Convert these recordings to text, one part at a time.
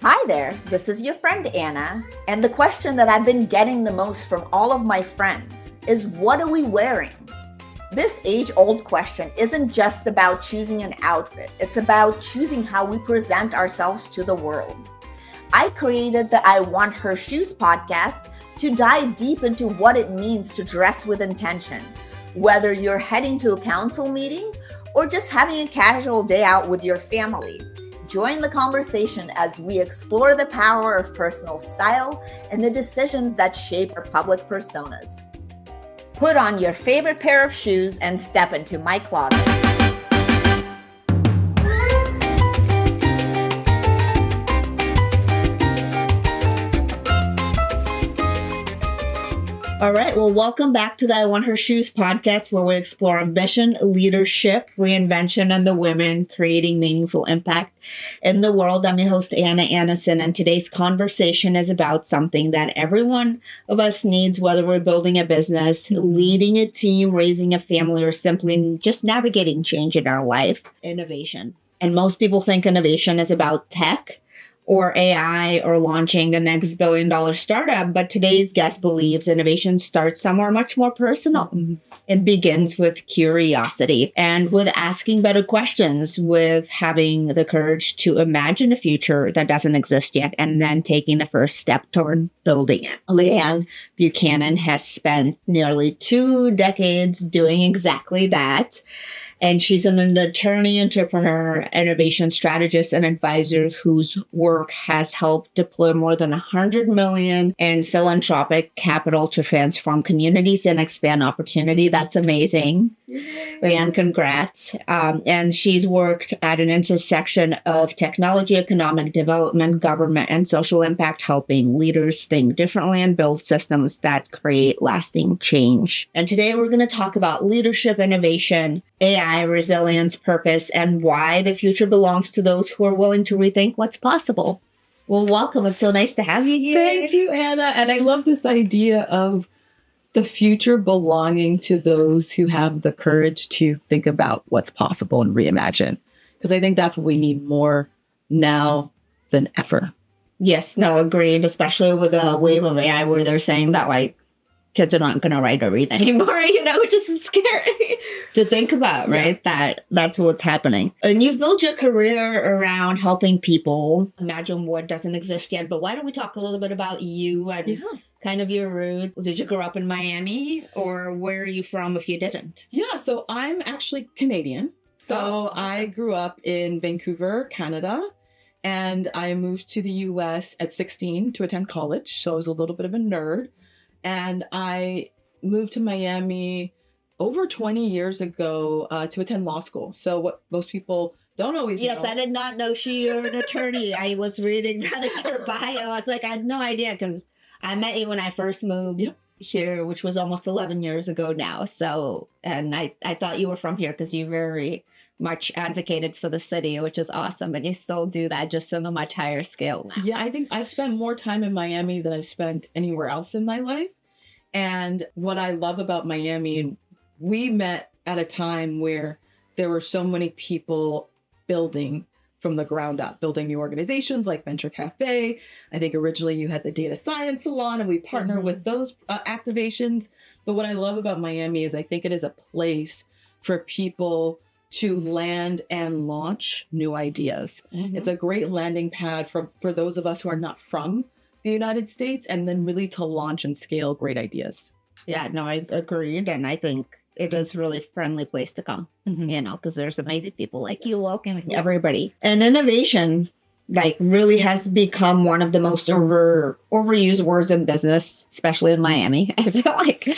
Hi there, this is your friend Anna, and the question that I've been getting the most from all of my friends is, what are we wearing? This age-old question isn't just about choosing an outfit, it's about choosing how we present ourselves to the world. I created the I Want Her Shoes podcast to dive deep into what it means to dress with intention, whether you're heading to a council meeting or just having a casual day out with your family. Join the conversation as we explore the power of personal style and the decisions that shape our public personas. Put on your favorite pair of shoes and step into my closet. All right. Well, welcome back to the I Want Her Shoes podcast, where we explore ambition, leadership, reinvention, and the women creating meaningful impact in the world. I'm your host, Anna Anisin, and today's conversation is about something that every one of us needs, whether we're building a business, leading a team, raising a family, or simply just navigating change in our life: innovation. And most people think innovation is about tech or AI or launching the next billion-dollar startup. But today's guest believes innovation starts somewhere much more personal. It begins with curiosity and with asking better questions, with having the courage to imagine a future that doesn't exist yet, and then taking the first step toward building it. Leigh-Ann Buchanan has spent nearly 2 decades doing exactly that. And she's an attorney, entrepreneur, innovation strategist, and advisor whose work has helped deploy more than $100 million in philanthropic capital to transform communities and expand opportunity. That's amazing. Leighann, congrats. And she's worked at an intersection of technology, economic development, government, and social impact, helping leaders think differently and build systems that create lasting change. And today we're going to talk about leadership, innovation, AI, resilience, purpose, and why the future belongs to those who are willing to rethink what's possible. Well, welcome. It's so nice to have you here. Thank you, Anna. And I love this idea of the future belonging to those who have the courage to think about what's possible and reimagine. Because I think that's what we need more now than ever. Yes, no, agreed. Especially with the wave of AI where they're saying that kids are not going to write or read anymore, which is scary to think about, right? Yeah. That's what's happening. And you've built your career around helping people imagine what doesn't exist yet. But why don't we talk a little bit about you and kind of your roots? Did you grow up in Miami, or where are you from if you didn't? Yeah, so I'm actually Canadian. So I grew up in Vancouver, Canada. And I moved to the US at 16 to attend college. So I was a little bit of a nerd. And I moved to Miami over 20 years ago to attend law school. So what most people don't always know. Yes, I did not know you're an attorney. I was reading kind of your bio. I was like, I had no idea, because I met you when I first moved here, which was almost 11 years ago now. So, and I thought you were from here because you very much advocated for the city, which is awesome. And you still do that, just on a much higher scale now. Yeah, I think I've spent more time in Miami than I've spent anywhere else in my life. And what I love about Miami, we met at a time where there were so many people building from the ground up, building new organizations like Venture Cafe. I think originally you had the Data Science Salon, and we partner with those activations. But what I love about Miami is I think it is a place for people to land and launch new ideas. It's a great landing pad for those of us who are not from the United States, and then really to launch and scale great ideas. Yeah, no, I agreed. And I think it is a really friendly place to come, because there's amazing people like you welcoming everybody. And innovation, really has become one of the most overused words in business, especially in Miami, I feel like.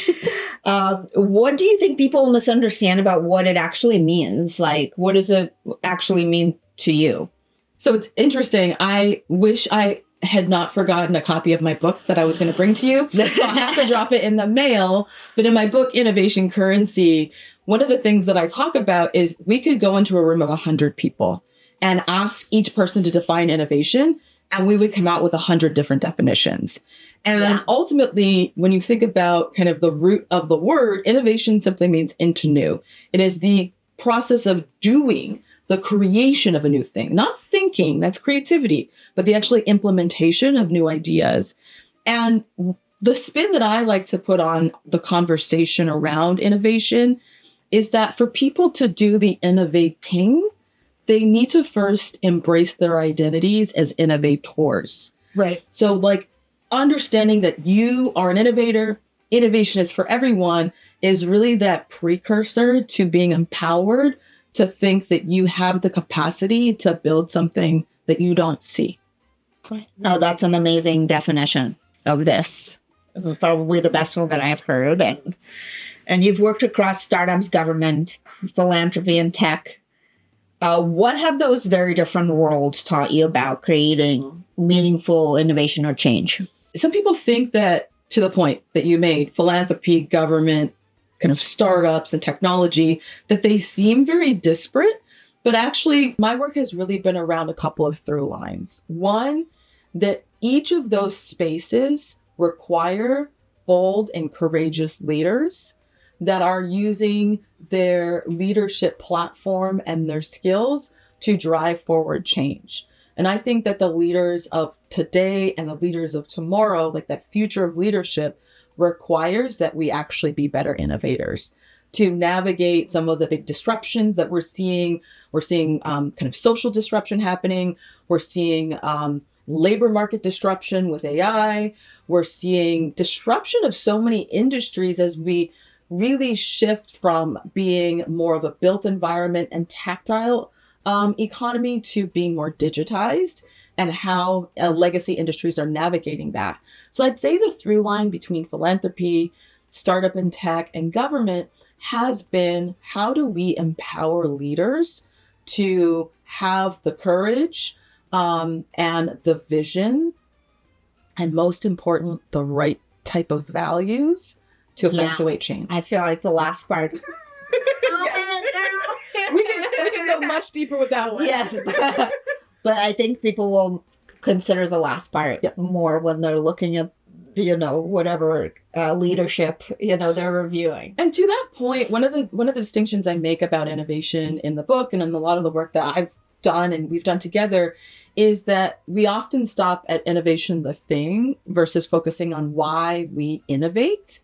What do you think people misunderstand about what it actually means? What does it actually mean to you? So it's interesting. I wish I had not forgotten a copy of my book that I was going to bring to you. So I have to drop it in the mail. But in my book, Innovation Currency, one of the things that I talk about is we could go into a room of 100 people and ask each person to define innovation, and we would come out with 100 different definitions. And ultimately, when you think about kind of the root of the word, innovation simply means into new. It is the process of doing the creation of a new thing, not thinking, that's creativity, but the actually implementation of new ideas. And the spin that I like to put on the conversation around innovation is that for people to do the innovating, they need to first embrace their identities as innovators. Right. So like understanding that you are an innovator, innovation is for everyone, is really that precursor to being empowered to think that you have the capacity to build something that you don't see. No, that's an amazing definition of this. Probably the best one that I have heard. And you've worked across startups, government, philanthropy, and tech. What have those very different worlds taught you about creating meaningful innovation or change? Some people think that, to the point that you made, philanthropy, government, kind of startups and technology, that they seem very disparate. But actually, my work has really been around a couple of through lines. One, that each of those spaces require bold and courageous leaders that are using their leadership platform and their skills to drive forward change. And I think that the leaders of today and the leaders of tomorrow, like that future of leadership, requires that we actually be better innovators to navigate some of the big disruptions that we're seeing. We're seeing kind of social disruption happening. We're seeing labor market disruption with AI. We're seeing disruption of so many industries as we really shift from being more of a built environment and tactile economy to being more digitized, and how legacy industries are navigating that. So I'd say the through line between philanthropy, startup and tech, and government has been, how do we empower leaders to have the courage and the vision, and most important, the right type of values to effectuate change. I feel like the last part. We can go much deeper with that one. Yes. But I think people will consider the last part more when they're looking at, whatever leadership, they're reviewing. And to that point, one of the distinctions I make about innovation in the book and in a lot of the work that I've done and we've done together is that we often stop at innovation, the thing, versus focusing on why we innovate.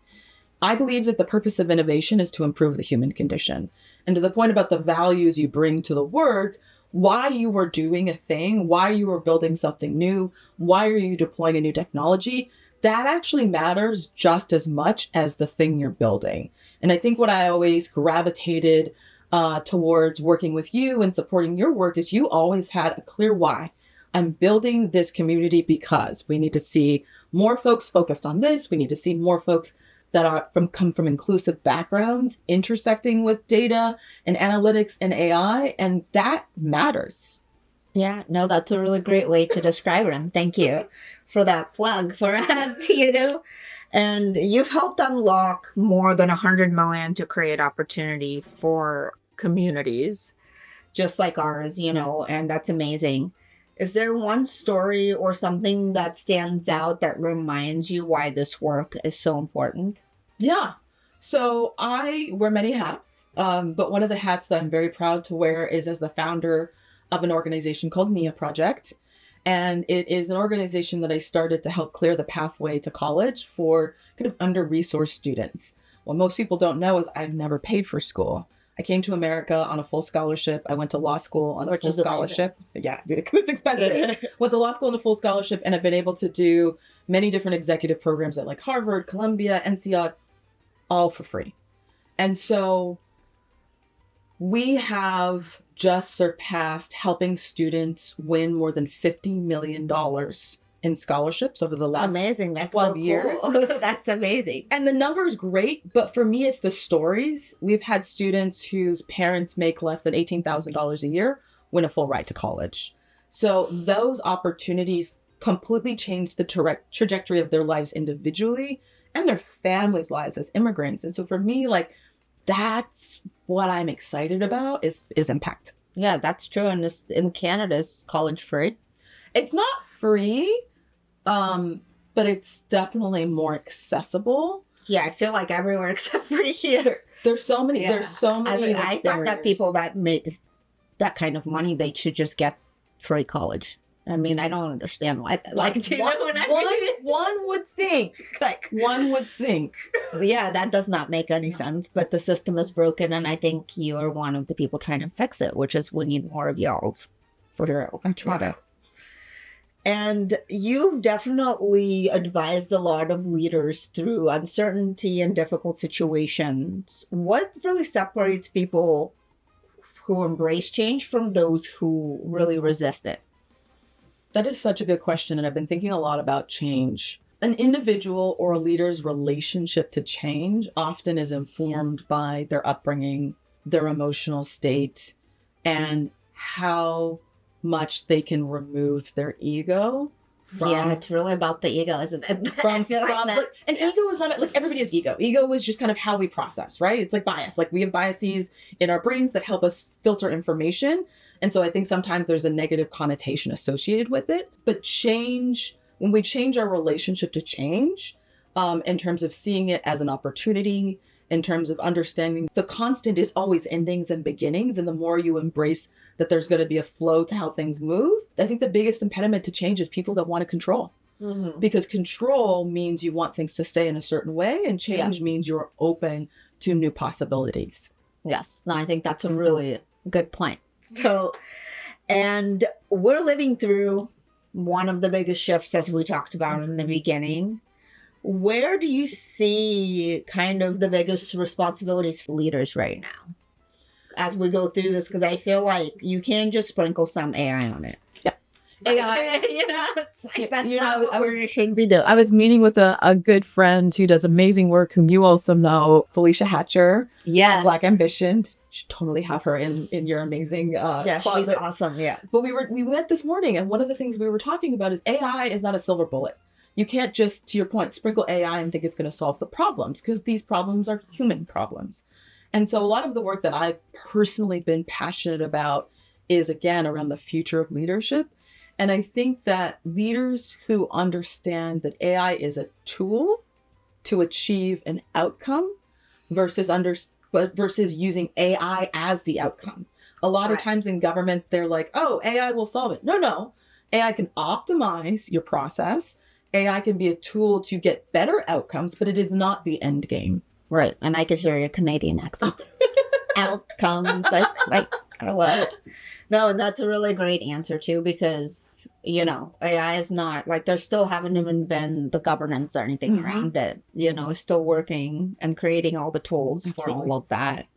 I believe that the purpose of innovation is to improve the human condition. And to the point about the values you bring to the work, why you were doing a thing, why you were building something new, why are you deploying a new technology, that actually matters just as much as the thing you're building. And I think what I always gravitated towards working with you and supporting your work is you always had a clear why. I'm building this community because we need to see more folks focused on this. We need to see more folks that come from inclusive backgrounds, intersecting with data and analytics and AI, and that matters. Yeah, no, that's a really great way to describe it, and thank you for that plug for us, And you've helped unlock more than 100 million to create opportunity for communities just like ours, and that's amazing. Is there one story or something that stands out that reminds you why this work is so important? Yeah. So I wear many hats, but one of the hats that I'm very proud to wear is as the founder of an organization called NIA Project. And it is an organization that I started to help clear the pathway to college for kind of under-resourced students. What most people don't know is I've never paid for school. I came to America on a full scholarship. I went to law school on a full scholarship. Yeah, it's expensive. Went to law school on a full scholarship, and I've been able to do many different executive programs at like Harvard, Columbia, NCI, all for free. And so we have just surpassed helping students win more than $50 million in scholarships over the last amazing. That's 12 so years. Cool. That's amazing. And the number is great, but for me, it's the stories. We've had students whose parents make less than $18,000 a year win a full ride to college. So those opportunities completely change the trajectory of their lives individually and their families' lives as immigrants. And so for me, like, that's what I'm excited about is impact. Yeah, that's true. And in Canada, is college free? It's not free, but it's definitely more accessible. Yeah, I feel like everywhere except for here. There's so many. Yeah. There's so many. I thought that people that that kind of money, they should just get free college. I mean, I don't understand why. One would think. One would think. Yeah, that does not make any sense. But the system is broken, and I think you are one of the people trying to fix it, which is we need more of y'all's for real. I try to. And you've definitely advised a lot of leaders through uncertainty and difficult situations. What really separates people who embrace change from those who really resist it? That is such a good question. And I've been thinking a lot about change. An individual or a leader's relationship to change often is informed by their upbringing, their emotional state, and how much they can remove their ego. Yeah, it's really about the ego, isn't it? And ego is not like everybody has ego. Ego is just kind of how we process, right? It's like bias. Like we have biases in our brains that help us filter information. And so I think sometimes there's a negative connotation associated with it. But change, when we change our relationship to change, in terms of seeing it as an opportunity, in terms of understanding the constant is always endings and beginnings. And the more you embrace that there's going to be a flow to how things move, I think the biggest impediment to change is people that want to control. Mm-hmm. Because control means you want things to stay in a certain way, and change means you're open to new possibilities. Yes. No, I think that's a really good point. So, and we're living through one of the biggest shifts, as we talked about in the beginning. Where do you see kind of the biggest responsibilities for leaders right now as we go through this? Because I feel like you can't just sprinkle some AI on it. Yeah. AI, it's like, that's not what we should be doing. I was meeting with a good friend who does amazing work, whom you also know, Felicia Hatcher. Yes. Black Ambition. You should totally have her in your amazing yeah, closet. She's awesome. Yeah. But we met this morning, and one of the things we were talking about is AI is not a silver bullet. You can't just, to your point, sprinkle AI and think it's going to solve the problems, because these problems are human problems. And so a lot of the work that I've personally been passionate about is, again, around the future of leadership. And I think that leaders who understand that AI is a tool to achieve an outcome versus using AI as the outcome. A lot of times in government, they're like, oh, AI will solve it. No. AI can optimize your process. AI can be a tool to get better outcomes, but it is not the end game. Right. And I could hear your Canadian accent. Outcomes. I love it. No, and that's a really great answer too, because, AI is not like, there still haven't even been the governance or anything around it, it's still working and creating all the tools for all of that.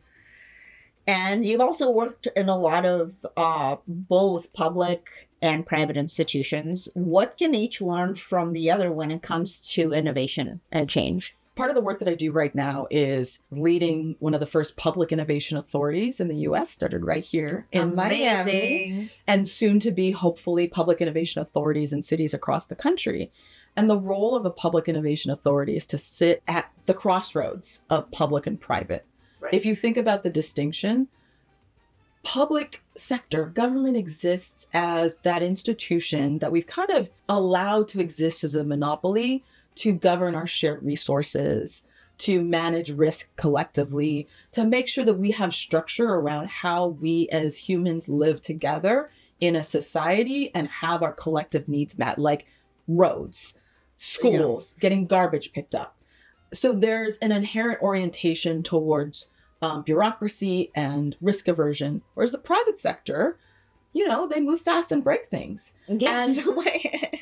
And you've also worked in a lot of both public and private institutions. What can each learn from the other when it comes to innovation and change? Part of the work that I do right now is leading one of the first public innovation authorities in the U.S., started right here in Miami, and soon to be, hopefully, public innovation authorities in cities across the country. And the role of a public innovation authority is to sit at the crossroads of public and private. Right. If you think about the distinction, public sector, government exists as that institution that we've kind of allowed to exist as a monopoly to govern our shared resources, to manage risk collectively, to make sure that we have structure around how we as humans live together in a society and have our collective needs met, like roads, schools, getting garbage picked up. So there's an inherent orientation towards bureaucracy and risk aversion, whereas the private sector, they move fast and break things. Yes.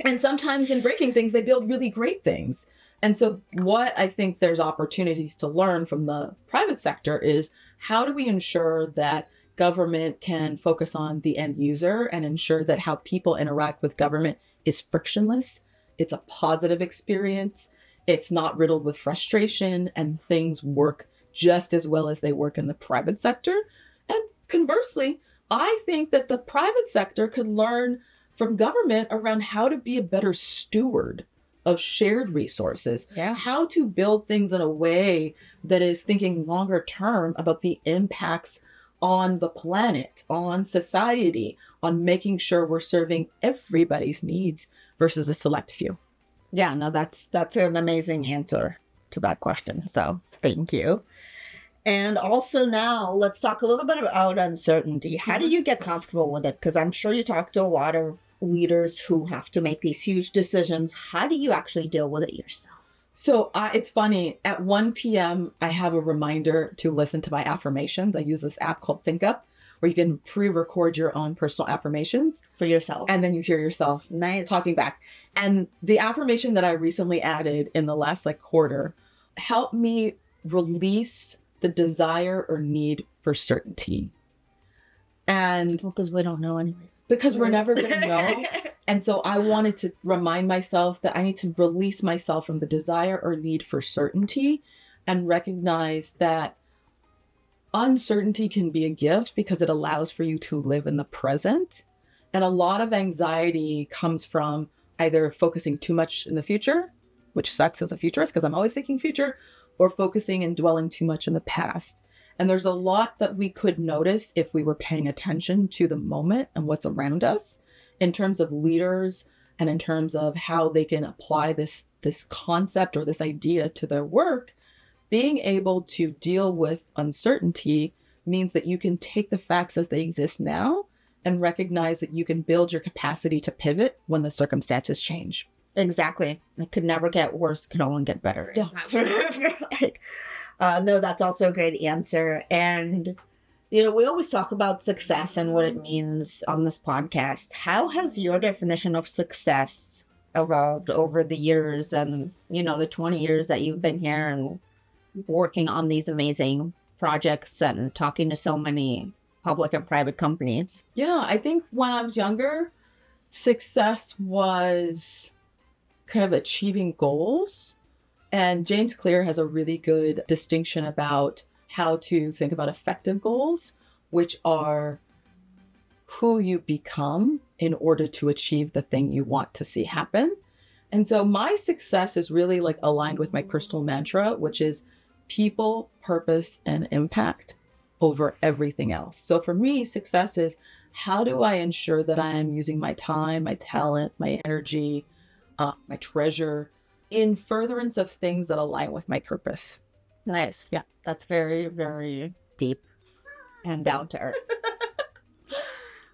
And sometimes in breaking things, they build really great things. And so what I think there's opportunities to learn from the private sector is, how do we ensure that government can focus on the end user and ensure that how people interact with government is frictionless, it's a positive experience, it's not riddled with frustration, and things work just as well as they work in the private sector. And conversely, I think that the private sector could learn from government around how to be a better steward of shared resources, how to build things in a way that is thinking longer term about the impacts on the planet, on society, on making sure we're serving everybody's needs versus a select few. Yeah, no, that's an amazing answer to that question. So thank you. And also now let's talk a little bit about uncertainty. How do you get comfortable with it? Because I'm sure you talk to a lot of leaders who have to make these huge decisions. How do you actually deal with it yourself? So it's funny. At 1 p.m., I have a reminder to listen to my affirmations. I use this app called ThinkUp, where you can pre-record your own personal affirmations For yourself. and then you hear yourself Nice. talking back. And the affirmation that I recently added in the last quarter helped me release the desire or need for certainty. And Because we don't know anyways. because we're never going to know. And so I wanted to remind myself that I need to release myself from the desire or need for certainty and recognize that uncertainty can be a gift because it allows for you to live in the present. And a lot of anxiety comes from either focusing too much in the future, which sucks as a futurist because I'm always thinking future, or focusing and dwelling too much in the past. And there's a lot that we could notice if we were paying attention to the moment and what's around us in terms of leaders and in terms of how they can apply this concept or this idea to their work. Being able to deal with uncertainty means that you can take the facts as they exist now and recognize that you can build your capacity to pivot when the circumstances change. Exactly. It could never get worse. It could only get better. Yeah. No, that's also a great answer. And, we always talk about success and what it means on this podcast. How has your definition of success evolved over the years and, the 20 years that you've been here and working on these amazing projects and talking to so many public and private companies? Yeah, I think when I was younger, success was kind of achieving goals. And James Clear has a really good distinction about how to think about effective goals, which are who you become in order to achieve the thing you want to see happen. And so my success is really aligned with my personal mantra, which is people, purpose, and impact over everything else. So for me, success is how do I ensure that I am using my time, my talent, my energy, my treasure in furtherance of things that align with my purpose. Nice. Yeah. That's very, very deep and down to earth.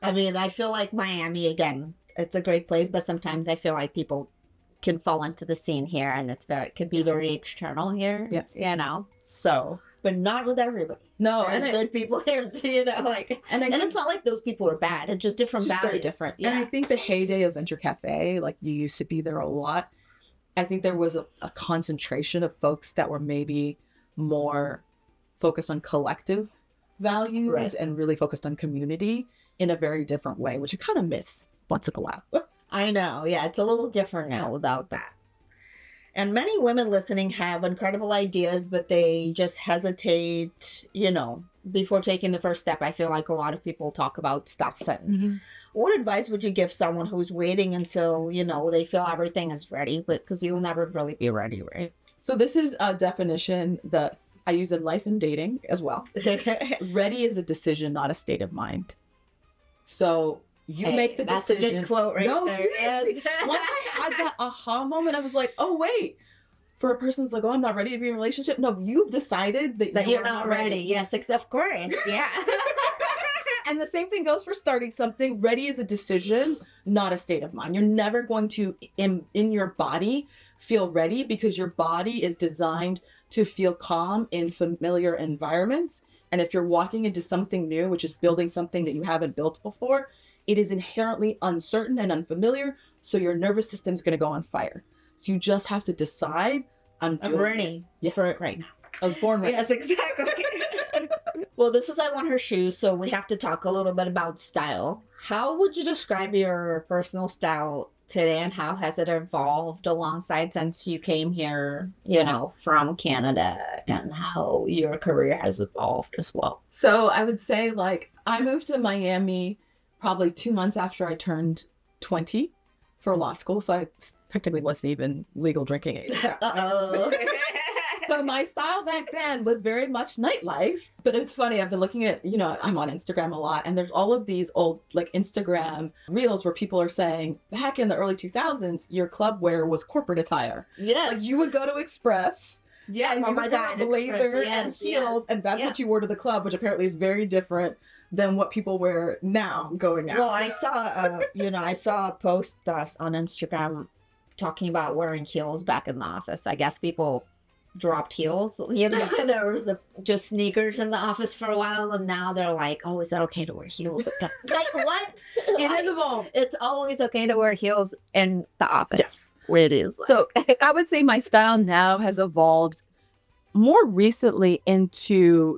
I mean, I feel like Miami, again, it's a great place, but sometimes I feel like people can fall into the scene here and it could be very external here. Yes. So, but not with everybody. No, There's good people here, and it's not like those people are bad. It's just different values. Very different. Yeah. And I think the heyday of Venture Cafe, you used to be there a lot. I think there was a concentration of folks that were maybe more focused on collective values Right. and really focused on community in a very different way, which I kind of miss once in a while. I know. Yeah, it's a little different now without that. And many women listening have incredible ideas, but they just hesitate, before taking the first step. I feel like a lot of people talk about stuff. And what advice would you give someone who's waiting until, they feel everything is ready, but because you'll never really be ready, right? So this is a definition that I use in life and dating as well. Ready is a decision, not a state of mind. So you make the that's decision. That's a good quote right No, there. seriously. Yes. Once I had that aha moment, I was like, oh, wait. For a person who's like, oh, I'm not ready to be in a relationship. No, you've decided that You're not ready. Yes, of course. Yeah. And the same thing goes for starting something. Ready is a decision, not a state of mind. You're never going to, in your body, feel ready because your body is designed to feel calm in familiar environments. And if you're walking into something new, which is building something that you haven't built before, it is inherently uncertain and unfamiliar. So your nervous system's going to go on fire. So you just have to decide, I'm ready for it right now. I was born ready. Yes, exactly. Well, this is I Want Her Shoes, so we have to talk a little bit about style. How would you describe your personal style today, and how has it evolved alongside since you came here, from Canada, and how your career has evolved as well? So I would say, I moved to Miami probably 2 months after I turned 20 for law school, so I technically wasn't even legal drinking age. Uh-oh. So my style back then was very much nightlife. But it's funny, I've been looking at, I'm on Instagram a lot, and there's all of these old Instagram reels where people are saying, back in the early 2000s, your club wear was corporate attire. Yes. You would go to Express Yeah. And Oh you my have God. a blazer and Yes, heels, and that's what you wore to the club, which apparently is very different than what people wear now going out. Well, I saw, I saw a post on Instagram talking about wearing heels back in the office. I guess people dropped heels. There was just sneakers in the office for a while, and now they're like, "Oh, is it okay to wear heels?" Like what? It has evolved. It's always okay to wear heels in the office. Yes. Where it is. So I would say my style now has evolved more recently into,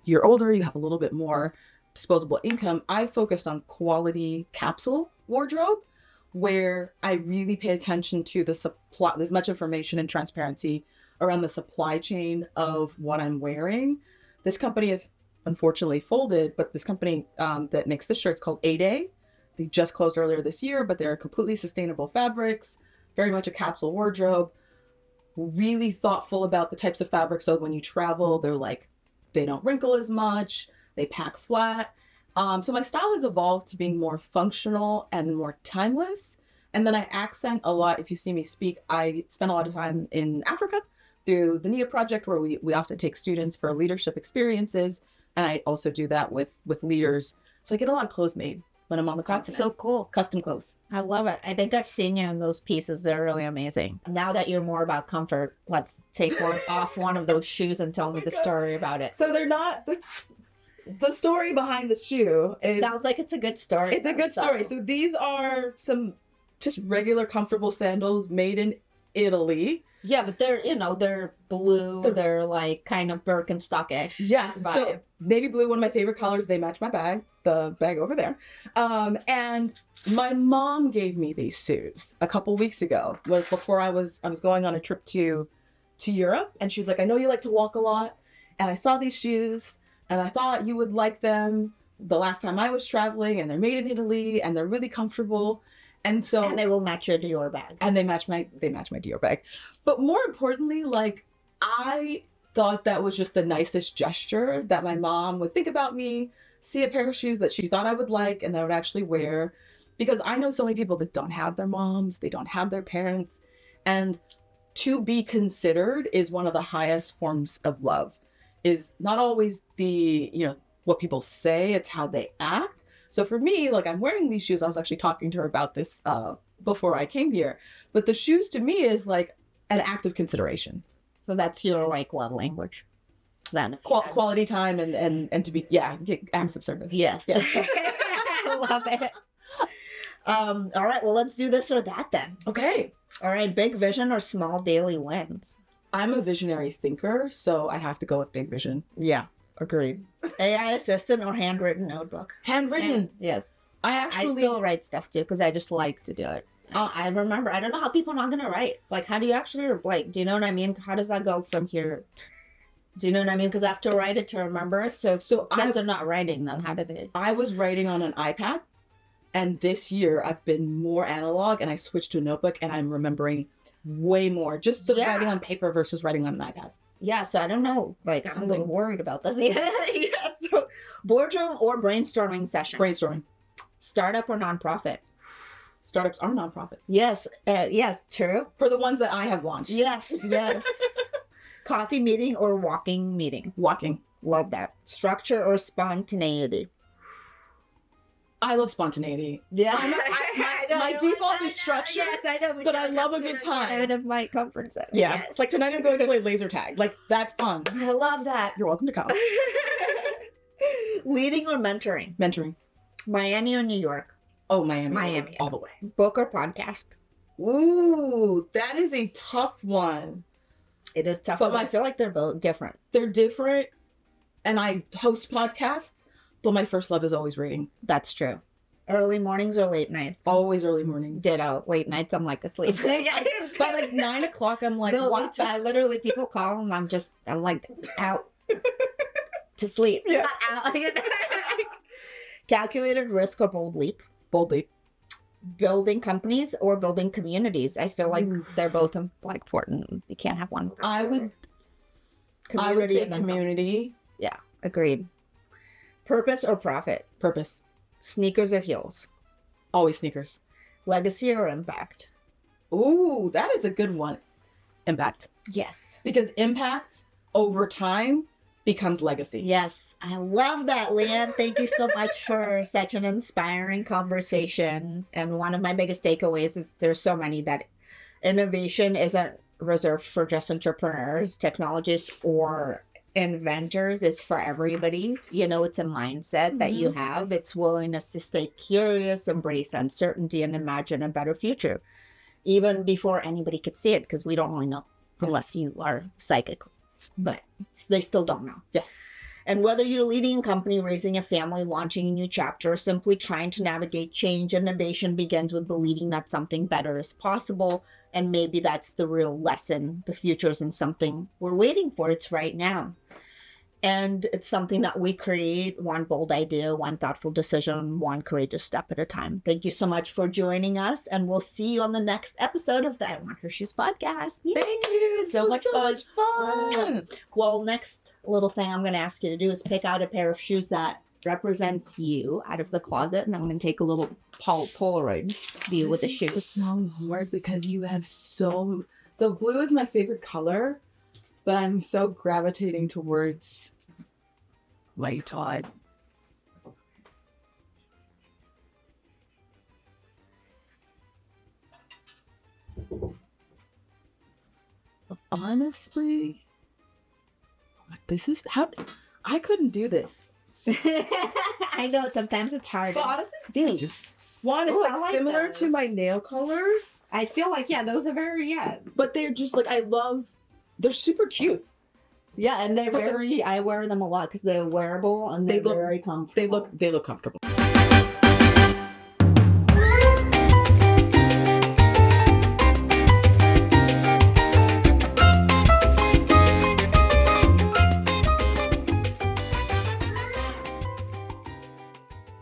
you're older, you have a little bit more disposable income. I focused on quality capsule wardrobe, where I really pay attention to the supply. There's much information and transparency around the supply chain of what I'm wearing. This company unfortunately folded, but this company that makes the shirts called Leade, they just closed earlier this year, but they're completely sustainable fabrics, very much a capsule wardrobe, really thoughtful about the types of fabrics. So when you travel, they don't wrinkle as much, they pack flat. So my style has evolved to being more functional and more timeless. And then I accent a lot. If you see me speak, I spend a lot of time in Africa through the Leade project, where we often take students for leadership experiences. And I also do that with leaders. So I get a lot of clothes made when I'm on the continent. That's so cool. Custom clothes. I love it. I think I've seen you in those pieces. They're really amazing. Now that you're more about comfort, let's take off one of those shoes and tell me the story about it. So they're not... The story behind the shoe It sounds like it's a good story. It's a good story. So these are some just regular comfortable sandals made in Italy. Yeah, but they're blue. They're like kind of Birkenstock-ish. Yes. vibe. So navy blue, one of my favorite colors. They match my bag, the bag over there. And my mom gave me these shoes a couple weeks ago. Was before I was going on a trip to Europe, and she was like, "I know you like to walk a lot, and I saw these shoes, and I thought you would like them the last time I was traveling, and they're made in Italy, and they're really comfortable." And they will match your Dior bag. And they match my Dior bag. But more importantly, I thought that was just the nicest gesture, that my mom would think about me, see a pair of shoes that she thought I would like and that I would actually wear. Because I know so many people that don't have their moms, they don't have their parents. And to be considered is one of the highest forms of love. Is not always what people say, it's how they act. So for me, I'm wearing these shoes. I was actually talking to her about this before I came here. But the shoes to me is an act of consideration. So that's your love language. Then Quality time and to be, acts of service. Yes. I love it. All right, well, let's do this or that then. Okay. All right, big vision or small daily wins? I'm a visionary thinker, so I have to go with big vision. Yeah, agreed. AI assistant or handwritten notebook? Handwritten. Yes. I still write stuff too because I just like to do it. I remember, I don't know how people are not going to write. How do you actually, do you know what I mean? How does that go from here? Do you know what I mean? Because I have to write it to remember it. So kids are not writing, then how do they? I was writing on an iPad, and this year I've been more analog, and I switched to a notebook, and I'm remembering way more. Just the writing on paper versus writing on an iPad. Yeah, so I don't know. I'm a little worried about this. Yeah, so boardroom or brainstorming session? Brainstorming. Startup or nonprofit? Startups are nonprofits. Yes, yes, true. For the ones that I have launched. Yes. Coffee meeting or walking meeting? Walking. Love that. Structure or spontaneity? I love spontaneity. Yeah. My default is structure. Yes, I know. But I love a good time. Out of my comfort zone. Yeah. Yes. Tonight I'm going to play laser tag. That's fun. I love that. You're welcome to come. Leading or mentoring? Mentoring. Miami or New York? Oh, Miami. All the way. Book or podcast? Ooh, that is a tough one. It is tough, but I feel like they're both different. They're different, and I host podcasts, but my first love is always reading. That's true. Early mornings or late nights? Always early mornings. Ditto. Late nights, I'm asleep. By 9 o'clock, I'm like, no, what? I literally, people call and I'm out to sleep. Yes. Calculated risk or bold leap? Bold leap. Building companies or building communities? I feel like they're both important. You can't have one. I would say community. Yeah, agreed. Purpose or profit? Purpose. Sneakers or heels? Always sneakers. Legacy or impact? Ooh, that is a good one. impact. Yes. Because impact over time becomes legacy. Yes. I love that, Leighann. Thank you so much for such an inspiring conversation. And one of my biggest takeaways is there's so many that innovation isn't reserved for just entrepreneurs, technologists, or inventors. It's for everybody. You know, it's a mindset that you have. It's willingness to stay curious, embrace uncertainty, and imagine a better future, even before anybody could see it, because we don't really know unless you are psychic. But they still don't know. Yes. And whether you're leading a company, raising a family, launching a new chapter, or simply trying to navigate change, innovation begins with believing that something better is possible. And maybe that's the real lesson. The future isn't something we're waiting for. It's right now. And it's something that we create one bold idea, one thoughtful decision, one courageous step at a time. Thank you so much for joining us. And we'll see you on the next episode of the I Want Her Shoes podcast. Yay! Thank you. So much much fun. Well, next little thing I'm going to ask you to do is pick out a pair of shoes that represents you out of the closet. And I'm going to take a little Polaroid view with the shoes. It's so hard because you have so blue is my favorite color, but I'm so gravitating towards light tide. Honestly, this is how I couldn't do this. I know sometimes it's hard. But honestly, These. one, it's Ooh, like I like similar those. to my nail color, I feel like, yeah, those are very, but they're just like they're super cute. Yeah, and they're very, I wear them a lot because they're wearable and They they're look- very comfortable. They look comfortable.